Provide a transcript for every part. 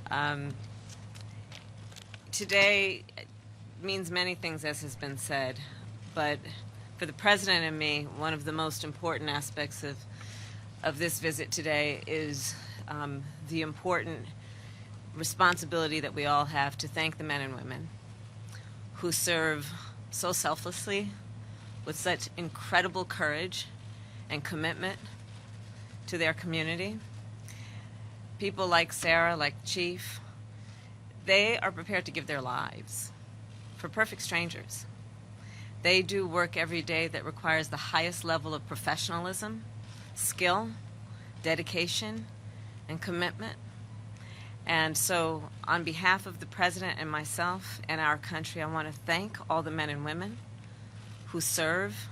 Um, Today means many things, as has been said, but for the President and me, one of the most important aspects of this visit today is the important responsibility that we all have to thank the men and women who serve so selflessly, with such incredible courage and commitment to their community. People like Sarah, like Chief, they are prepared to give their lives for perfect strangers. They do work every day that requires the highest level of professionalism, skill, dedication, and commitment. And so on behalf of the President and myself and our country, I want to thank all the men and women who serve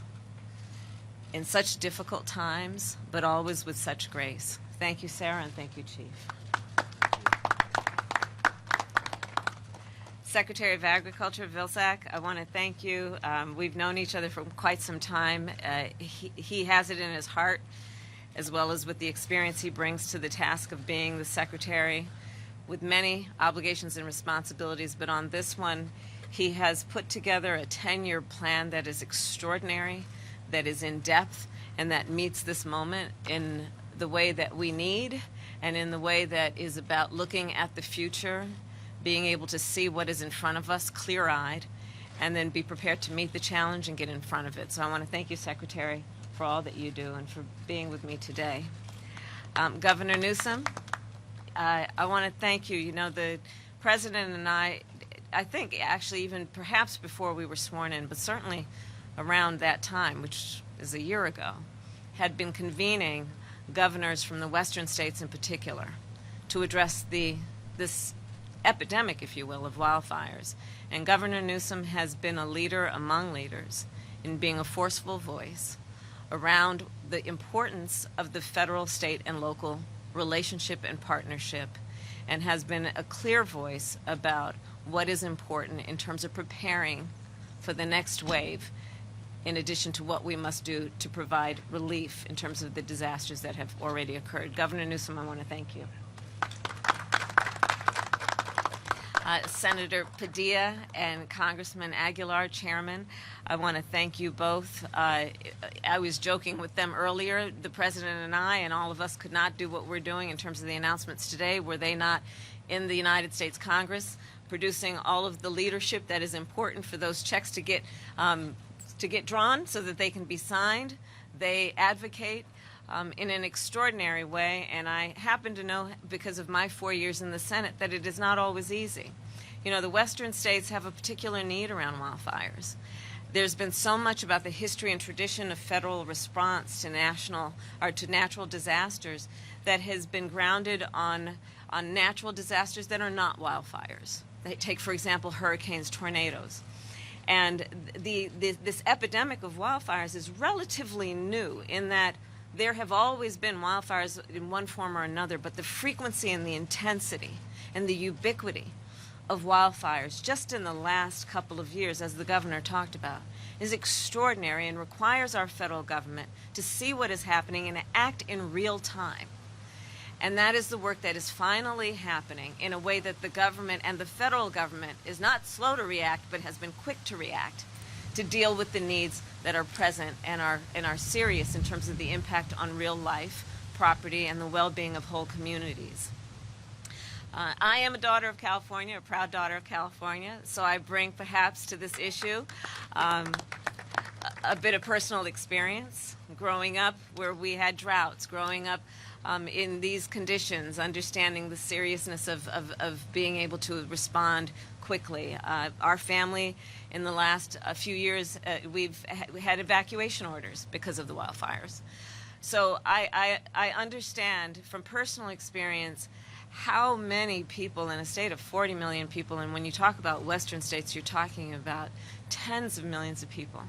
in such difficult times, but always with such grace. Thank you, Sarah, and thank you, Chief. Secretary of Agriculture, Vilsack, I want to thank you. We've known each other for quite some time. He has it in his heart, as well as with the experience he brings to the task of being the Secretary, with many obligations and responsibilities. But on this one, he has put together a 10-year plan that is extraordinary, that is in depth, and that meets this moment in the way that we need, and in the way that is about looking at the future, being able to see what is in front of us clear-eyed, and then be prepared to meet the challenge and get in front of it. So I want to thank you, Secretary, for all that you do and for being with me today. Governor Newsom, I want to thank you. You know, the President and I think actually even perhaps before we were sworn in, but certainly around that time, which is a year ago, had been convening governors from the western states in particular to address this epidemic, if you will, of wildfires. And Governor Newsom has been a leader among leaders in being a forceful voice around the importance of the federal, state, and local relationship and partnership, and has been a clear voice about what is important in terms of preparing for the next wave, in addition to what we must do to provide relief in terms of the disasters that have already occurred. Governor Newsom, I want to thank you. Senator Padilla and Congressman Aguilar, Chairman, I want to thank you both. I was joking with them earlier. The President and I and all of us could not do what we're doing in terms of the announcements today were they not in the United States Congress producing all of the leadership that is important for those checks to get drawn so that they can be signed. They advocate in an extraordinary way, and I happen to know, because of my 4 years in the Senate, that it is not always easy. You know, the western states have a particular need around wildfires. There's been so much about the history and tradition of federal response to natural disasters that has been grounded on natural disasters that are not wildfires. They take, for example, hurricanes, tornadoes. And this epidemic of wildfires is relatively new in that there have always been wildfires in one form or another, but the frequency and the intensity and the ubiquity of wildfires just in the last couple of years, as the governor talked about, is extraordinary and requires our federal government to see what is happening and act in real time. And that is the work that is finally happening in a way that the government and the federal government is not slow to react, but has been quick to react to deal with the needs that are present and are serious in terms of the impact on real life, property, and the well-being of whole communities. I am a daughter of California, a proud daughter of California, so I bring perhaps to this issue a bit of personal experience. Growing up where we had droughts, growing up in these conditions, understanding the seriousness of being able to respond quickly. Our family, in the last few years, we've had evacuation orders because of the wildfires. So I understand from personal experience how many people in a state of 40 million people, and when you talk about western states, you're talking about tens of millions of people,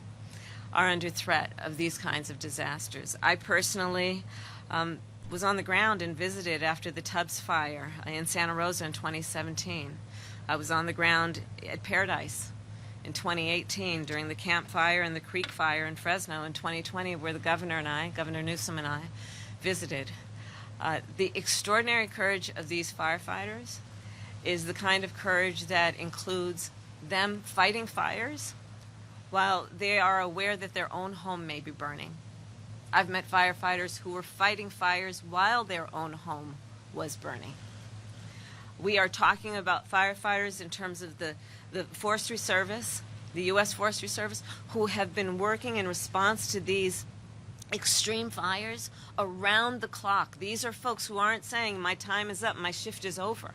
are under threat of these kinds of disasters. I personally was on the ground and visited after the Tubbs fire in Santa Rosa in 2017. I was on the ground at Paradise in 2018 during the Camp Fire and the Creek Fire in Fresno in 2020, where the governor and I, Governor Newsom and I, visited. The extraordinary courage of these firefighters is the kind of courage that includes them fighting fires while they are aware that their own home may be burning. I've met firefighters who were fighting fires while their own home was burning. We are talking about firefighters in terms of the Forestry Service, the U.S. Forestry Service, who have been working in response to these extreme fires around the clock. These are folks who aren't saying, my time is up, my shift is over.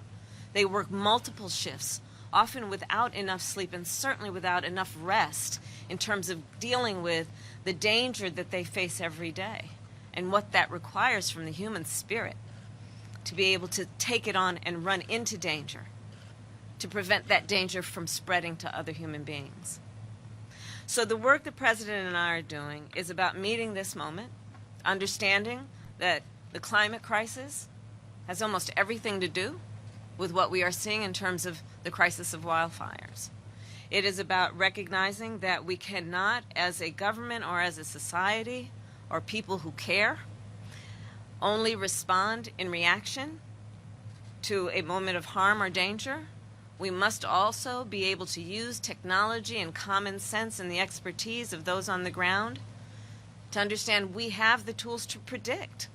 They work multiple shifts, often without enough sleep and certainly without enough rest in terms of dealing with the danger that they face every day and what that requires from the human spirit to be able to take it on and run into danger, to prevent that danger from spreading to other human beings. So the work the President and I are doing is about meeting this moment, understanding that the climate crisis has almost everything to do with what we are seeing in terms of the crisis of wildfires. It is about recognizing that we cannot, as a government or as a society or people who care, only respond in reaction to a moment of harm or danger. We must also be able to use technology and common sense and the expertise of those on the ground to understand we have the tools to predict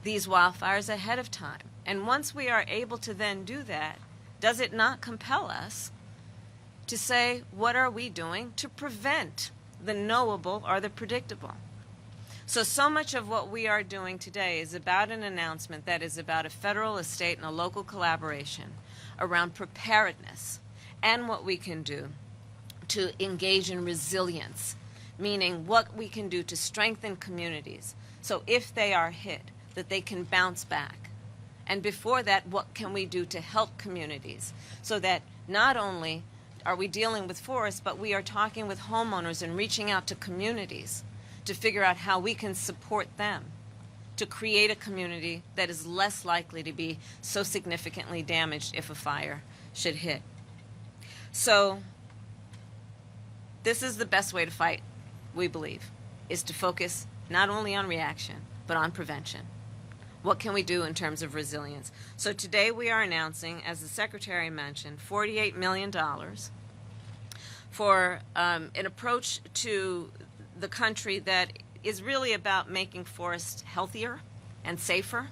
these wildfires ahead of time. And once we are able to then do that, does it not compel us to say, what are we doing to prevent the knowable or the predictable? So much of what we are doing today is about an announcement that is about a federal, a state, and a local collaboration around preparedness and what we can do to engage in resilience, meaning what we can do to strengthen communities so if they are hit, that they can bounce back. And before that, what can we do to help communities so that not only are we dealing with forests, but we are talking with homeowners and reaching out to communities to figure out how we can support them to create a community that is less likely to be so significantly damaged if a fire should hit. So this is the best way to fight, we believe, is to focus not only on reaction, but on prevention. What can we do in terms of resilience? So today we are announcing, as the Secretary mentioned, $48 million for an approach to the country that is really about making forests healthier and safer.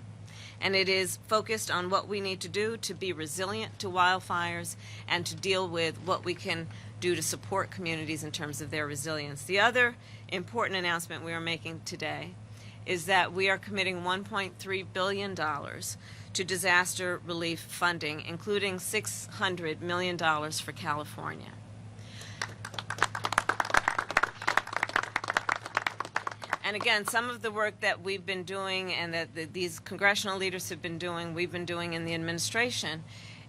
And it is focused on what we need to do to be resilient to wildfires and to deal with what we can do to support communities in terms of their resilience. The other important announcement we are making today is that we are committing $1.3 billion to disaster relief funding, including $600 million for California. And again, some of the work that we've been doing and that these congressional leaders have been doing, we've been doing in the administration,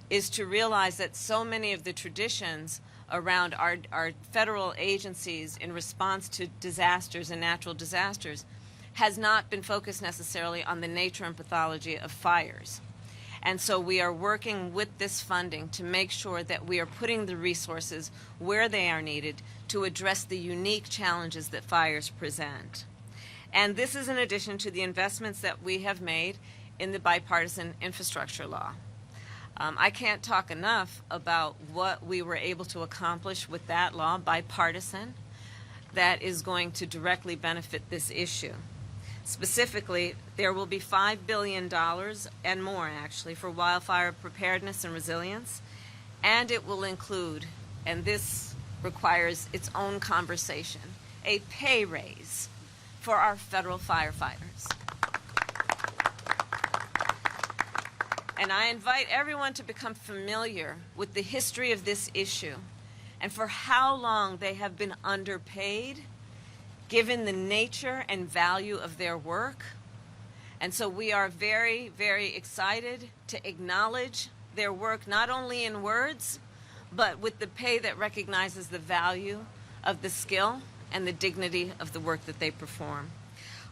is to realize that so many of the traditions around our federal agencies in response to disasters and natural disasters has not been focused necessarily on the nature and pathology of fires. And so we are working with this funding to make sure that we are putting the resources where they are needed to address the unique challenges that fires present. And this is in addition to the investments that we have made in the bipartisan infrastructure law. I can't talk enough about what we were able to accomplish with that law, bipartisan, that is going to directly benefit this issue. Specifically, there will be $5 billion and more, actually, for wildfire preparedness and resilience, and it will include, and this requires its own conversation, a pay raise for our federal firefighters. And I invite everyone to become familiar with the history of this issue and for how long they have been underpaid given the nature and value of their work. And so we are very, very excited to acknowledge their work, not only in words, but with the pay that recognizes the value of the skill and the dignity of the work that they perform.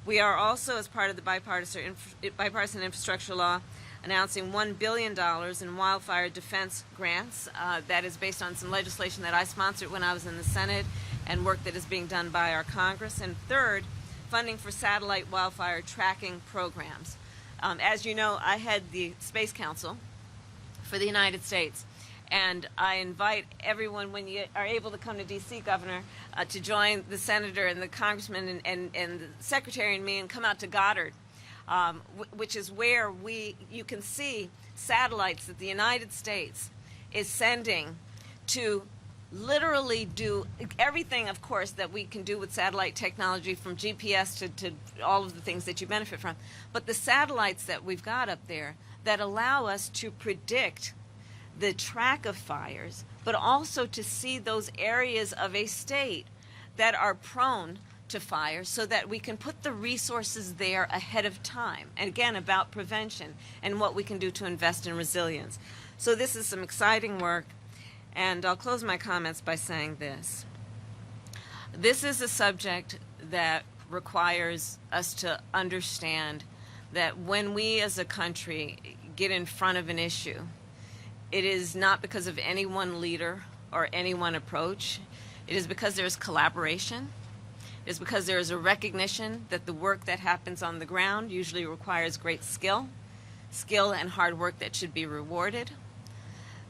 We are also, as part of the bipartisan infrastructure law, announcing $1 billion in wildfire defense grants. That is based on some legislation that I sponsored when I was in the Senate and work that is being done by our Congress. And third, funding for satellite wildfire tracking programs. As you know, I head the Space Council for the United States. And I invite everyone, when you are able to come to D.C., Governor, to join the Senator and the Congressman and the Secretary and me and come out to Goddard, which is where you can see satellites that the United States is sending to literally do everything, of course, that we can do with satellite technology, from GPS to all of the things that you benefit from. But the satellites that we've got up there that allow us to predict the track of fires, but also to see those areas of a state that are prone to fire so that we can put the resources there ahead of time. And again, about prevention and what we can do to invest in resilience. So this is some exciting work. And I'll close my comments by saying this. This is a subject that requires us to understand that when we as a country get in front of an issue, it is not because of any one leader or any one approach. It is because there is collaboration. It is because there is a recognition that the work that happens on the ground usually requires great skill and hard work that should be rewarded.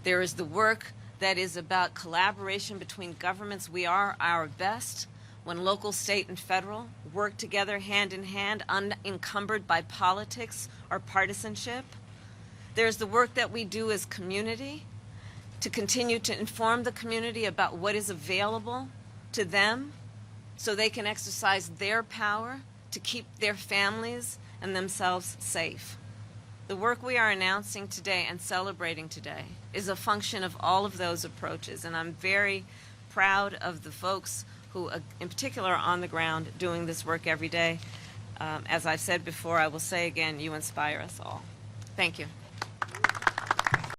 There is the work that is about collaboration between governments. We are our best when local, state, and federal work together hand in hand, unencumbered by politics or partisanship. There's the work that we do as community to continue to inform the community about what is available to them so they can exercise their power to keep their families and themselves safe. The work we are announcing today and celebrating today is a function of all of those approaches, and I'm very proud of the folks who, in particular, are on the ground doing this work every day. As I've said before, I will say again, you inspire us all. Thank you.